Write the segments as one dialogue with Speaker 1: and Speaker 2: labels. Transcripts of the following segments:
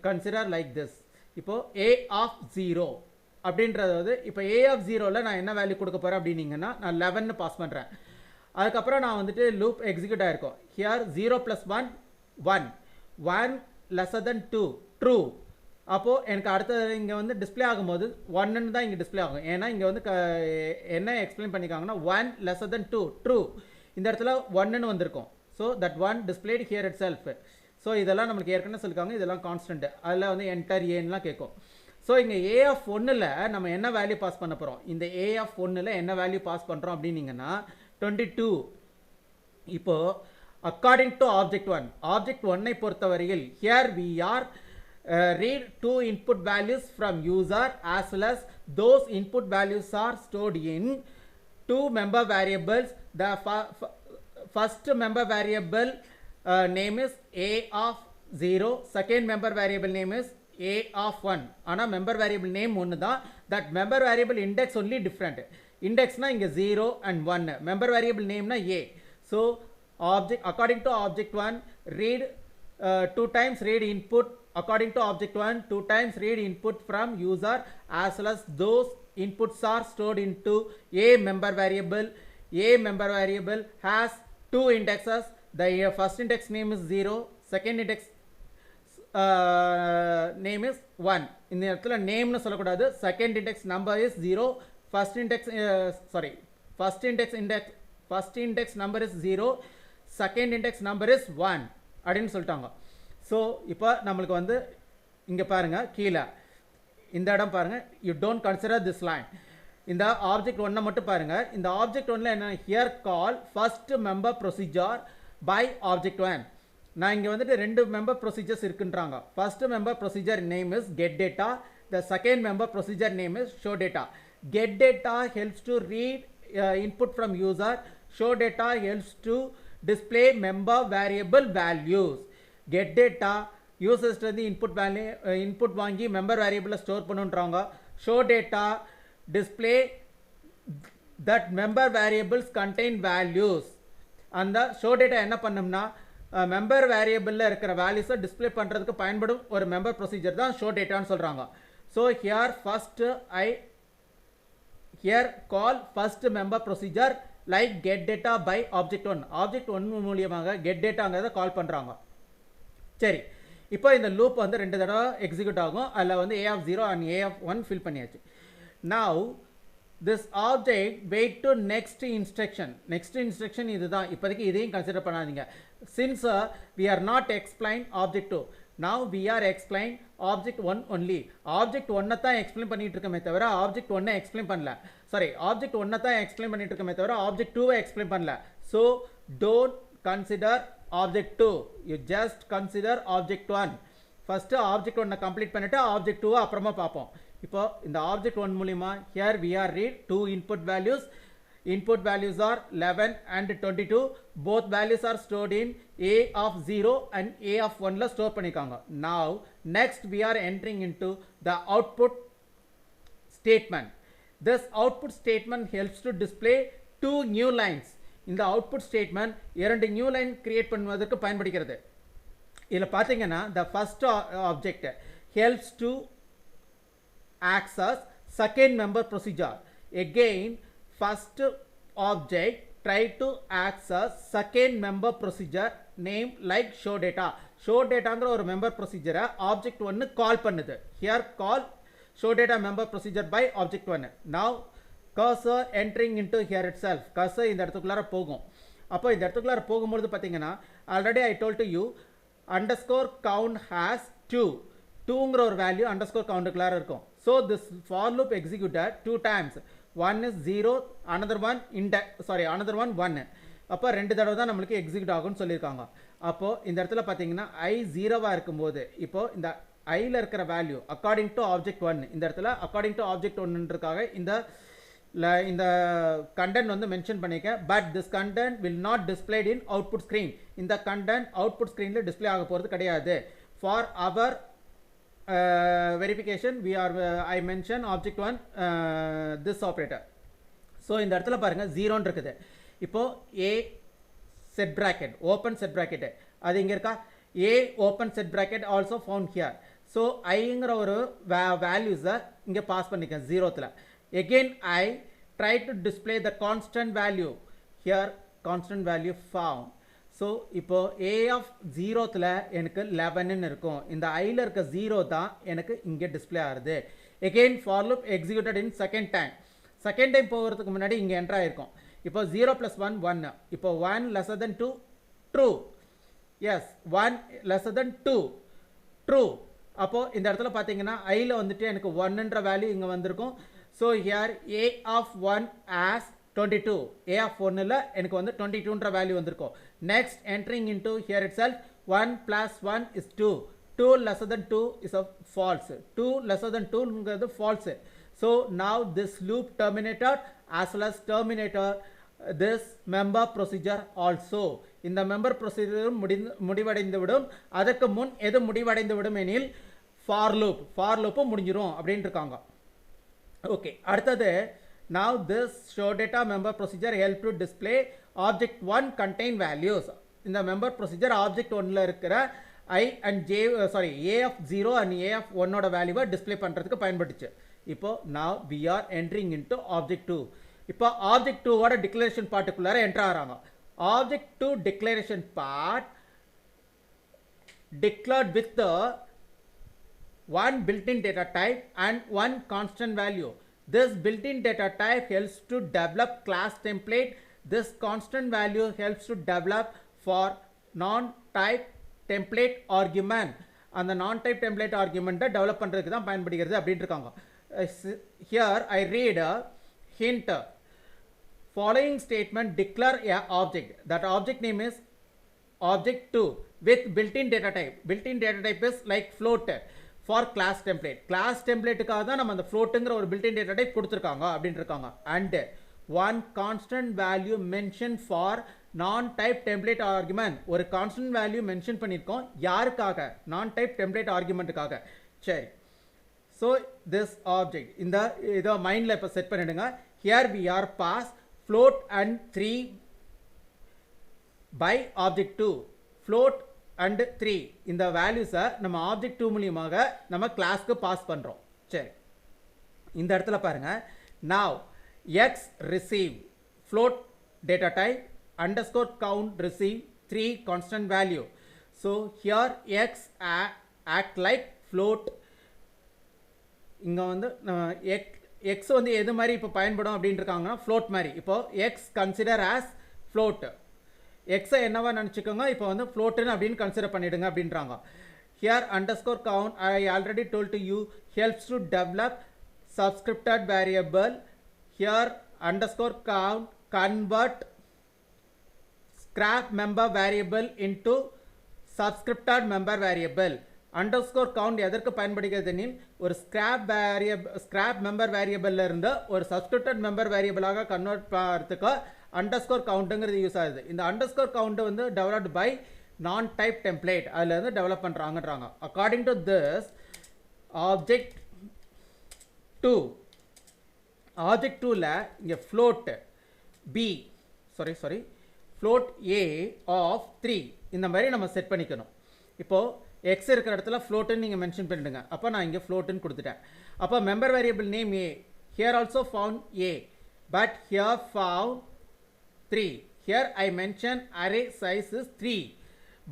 Speaker 1: consider like this. இப்போ a of 0 அப்படின்றது இப்போ a of 0ல நான் என்ன வேல்யூ கொடுக்க போறேன் அப்படினீங்கன்னா நான் 11 னு பாஸ் பண்றேன். அதுக்கு அப்புறம் நான் வந்துட்டு லூப் எக்ஸிக்யூட் ஆயிருக்கும். here 0 plus 1 1 1 lesser than 2 true. அப்போ எனக்கு அடுத்து இங்க வந்து டிஸ்ப்ளே ஆகும்போது 1 ன்னு தான் இங்க டிஸ்ப்ளே ஆகும். ஏனா இங்க வந்து என்ன எக்ஸ்பிளைன் பண்ணிருக்காங்கன்னா 1 lesser than 2 true. இந்த இடத்துல 1 ன்னு வந்திருக்கும். so that one displayed here itself. so இதெல்லாம் நமக்கு ஏற்கனவே சொல்லிருக்காங்க. இதெல்லாம் கான்ஸ்டன்ட். அதுல வந்து enter a ன்னுலாம் கேக்கும். so இங்க a of 1 ல நம்ம என்ன வேல்யூ பாஸ் பண்ண போறோம்? இந்த a of 1 ல என்ன வேல்யூ பாஸ் பண்றோம் அப்படினீங்கன்னா 22. இப்போ according to object 1 object 1 ஐ பொறுத்தவரையில் here we are read two input values from user as well as those input values are stored in two member variables. The first member variable name is a of 0, second member variable name is a of 1. ஆனா member variable name ஒன்னு தான். that member variable index only different. index na inga 0 and 1, member variable name na a. so object according to object 1 read 2 times read input according to object 1 2 times read input from user as well as those inputs are stored into a member variable. a member variable has two indexes. the first index name is 0, second index name is 1. இந்த இடத்துல name னு சொல்ல கூடாது. second index number is 0, first index number is 0, second index number is 1 அப்படினு சொல்லிட்டாங்க. so இப்போ நமக்கு வந்து இங்க பாருங்க கீழ இந்த இடம் பாருங்க you don't consider this line. இந்த object 1 மட்டும் பாருங்க. இந்த object 1ல என்ன here call first member procedure by object 1. நான் இங்க வந்துட்டு ரெண்டு மெம்பர் ப்ரொசீஜர்ஸ் இருக்குன்றாங்க. first member procedure name is get data, the second member procedure name is show data. get data helps to read input from user, show data helps to display member variable values. get data users the input value input வாங்கி member variable store பண்ணுன்றாங்க. show data display that member variables contain values. அந்த show data என்ன பண்ணும்னா member variable இருக்கிற values display பண்றதுக்கு பயன்படும் ஒரு member procedure தான் show data ன்னு சொல்றாங்க. so here first I here call first member procedure like get data by object 1. object 1 மூலமாக get dataங்கறத கால் பண்றாங்க. சரி இப்போ இந்த லூப் வந்து ரெண்டு தடவை எக்ஸிக்யூட் ஆகும். அதில் வந்து a of 0 and a of 1 fill பண்ணியாச்சு. now this object wait to next instruction இதுதான். இப்போதைக்கு இதையும் கன்சிடர் பண்ணாதீங்க. since we are not explain object 2, now we are explain object 1 only. object 1 தான் எக்ஸ்பிளைன் பண்ணிட்டு இருக்கமே தவிர object 1 எக்ஸ்பிளைன் பண்ணல. சாரி object 1 தான் எக்ஸ்பிளைன் பண்ணிட்டு இருக்கமே தவிர object 2 எக்ஸ்பிளைன் பண்ணல. so don't consider object 2, you just consider object 1. first object 1 complete பண்ணிட்டு object 2 அப்புறமா பார்ப்போம். இப்போ இந்த object 1 மூலமா here we are read two input values. input values are 11 and 22. both values are stored in a of 0 and a of 1 ல store பண்ணிருக்காங்க. now next we are entering into the output statement. this output statement helps to display two new lines. இந்த output statement இரண்டு new line create பண்ணுவதற்கு பயன்படுகிறது. இதுல பாத்தீங்கன்னா the first object helps to access second member procedure. again first object try to access second member procedure name like show data. show dataங்கற ஒரு member procedure object 1 கால் பண்ணுது. here call show data member procedure by object 1. now cursor entering into here itself. cursor இந்த இடத்துக்குள்ளார போகும். அப்போ இந்த இடத்துக்குள்ளார போகும்போது பாத்தீங்கன்னா already I told to you underscore count has 2 2ங்கற ஒரு value underscore countக்குள்ளார இருக்கும். so this for loop executed two times. one is 0, another one 1. அப்போ ரெண்டு தடவை தான் நமக்கு எக்ஸிக்யூட் ஆகும்னு சொல்லியிருக்காங்க. அப்போ இந்த இடத்துல பாத்தீங்கன்னா i 0வா இருக்கும்போது இப்போ இந்த i ல இருக்கிற வேல்யூ according to object 1 இந்த இடத்துல according to object 1ன்றதுக்காக இந்த content வந்து மென்ஷன் பண்ணிருக்கேன். But this content will not displayed in output screen. இந்த content output screenல டிஸ்ப்ளே ஆக போறது கிடையாது. for our verification we are I mention object 1 this operator. so இந்த இடத்துல பாருங்க 0 ன்னு இருக்குது. இப்போ a set bracket open set bracket அது இங்க இருக்கா? a open set bracket also found here. So ஐங்கிற ஒரு வேல்யூஸை இங்கே பாஸ் பண்ணிக்கேன் 0th. again I try to display the constant value. here constant value found. So இப்போ a of 0th எனக்கு 11 இருக்கும். இந்த ஐயில் இருக்க 0 தான் எனக்கு இங்கே டிஸ்பிளே ஆகுது. again for loop executed in second time. Second time போகிறதுக்கு முன்னாடி இங்கே என்ட்ரு ஆகிருக்கும். இப்போ 0 + 1 1. இப்போ 1 lesser than 2 true. Yes 1 lesser than 2 true. அப்போது இந்த இடத்துல பார்த்தீங்கன்னா ஐயில் வந்துட்டு எனக்கு 1ன்ற வேல்யூ இங்கே வந்திருக்கும். So here a of 1 as 22. a of 1ல் எனக்கு வந்து 22ன்ற வேல்யூ வந்திருக்கும். Next entering into here it self 1 + 1 is 2. 2 lesser than 2 is a false. 2 lesser than 2ங்கிறது false. So now this loop terminated as well as terminated this member procedure also. இந்த member procedure முடிவடைந்து விடும். அதற்கு முன் எது முடிவடைந்து விடும் எனில் for loop முடிஞ்சிரும் அப்படின்னு இருக்காங்க. ஓகே, அடுத்தது now this show data member procedure help to display object 1 contain values. இந்த member procedure object 1ல இருக்கிற I and J a of 0 and a of 1ஓட வேல்யூவை டிஸ்பிளே பண்ணுறதுக்கு பயன்பட்டுச்சு. இப்போ now we are entering into object 2. இப்போ object 2ஓட declaration பார்ட்டுக்குள்ளார enter ஆகிறாங்க. object 2 declaration part declared with the one built-in data type and one constant value. This built-in data type helps to develop class template. This constant value helps to develop for non-type template argument. அந்த non-type template argument develop பண்ணுறதுக்கு தான் பயன்படுகிறது அப்படின்னு இருக்காங்க. Here I read a hint. Following statement declare a object. That object name is object 2 with built-in data type. Built-in data type is like float for class template. Class templateக்காக தான் நம்ம அந்த floatங்கிற ஒரு built-in data type கொடுத்துருக்காங்க அப்படின்னு இருக்காங்க. And one constant value mentioned for non-type template argument. ஒரு constant value mention பண்ணியிருக்கோம். யாருக்காக? non-type template argumentக்காக. சரி, so this object இந்த இதை மைண்டில் இப்போ செட் பண்ணிடுங்க. here we are pass float and 3 by object 2. float and 3 இந்த வேல்யூஸை நம்ம object 2 மூலியமாக நம்ம கிளாஸ்க்கு பாஸ் பண்ணுறோம். சரி, இந்த இடத்துல பாருங்க. now x receive float data type underscore count receive 3 constant value. so here x act like float. இங்கே வந்து எக்ஸ் வந்து எது மாதிரி இப்போ பயன்படும் அப்படின்னு இருக்காங்கன்னா ஃப்ளோட் மாதிரி. இப்போ எக்ஸ் கன்சிடர் ஆஸ் ஃப்ளோட். எக்ஸை என்னவா நினச்சிக்கோங்க, இப்போ வந்து ஃப்ளோட்டுன்னு அப்படின்னு கன்சிடர் பண்ணிவிடுங்க அப்படின்றாங்க. Here underscore count I already told to you helps to develop subscripted variable. Here underscore count convert scrap member variable into subscripted member variable. underscore count எதற்கு பயன்படுகிறது எனில் ஒரு scrap member variable இருந்து ஒரு subscripted member variable ஆக convert பண்ணுறதுக்கு underscore countங்கிறது use ஆகுது. இந்த underscore count வந்து developed by non-type template அதில் இருந்து டெவலப் பண்ணுறாங்கன்றாங்க. according to this object 2 object 2ல இங்கே float b float a of 3 இந்த மாதிரி நம்ம செட் பண்ணிக்கணும். இப்போது எக்ஸ் இருக்கிற இடத்துல ஃப்ளோட்டுன்னு நீங்கள் மென்ஷன் பண்ணிடுங்க. அப்போ நான் இங்கே ஃப்ளோட்டுன்னு கொடுத்துட்டேன். அப்போ member variable name A. Here also found A, but here found 3. Here I mention array size is 3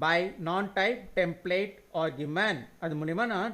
Speaker 1: by non type template argument. அது மூலிமா நான்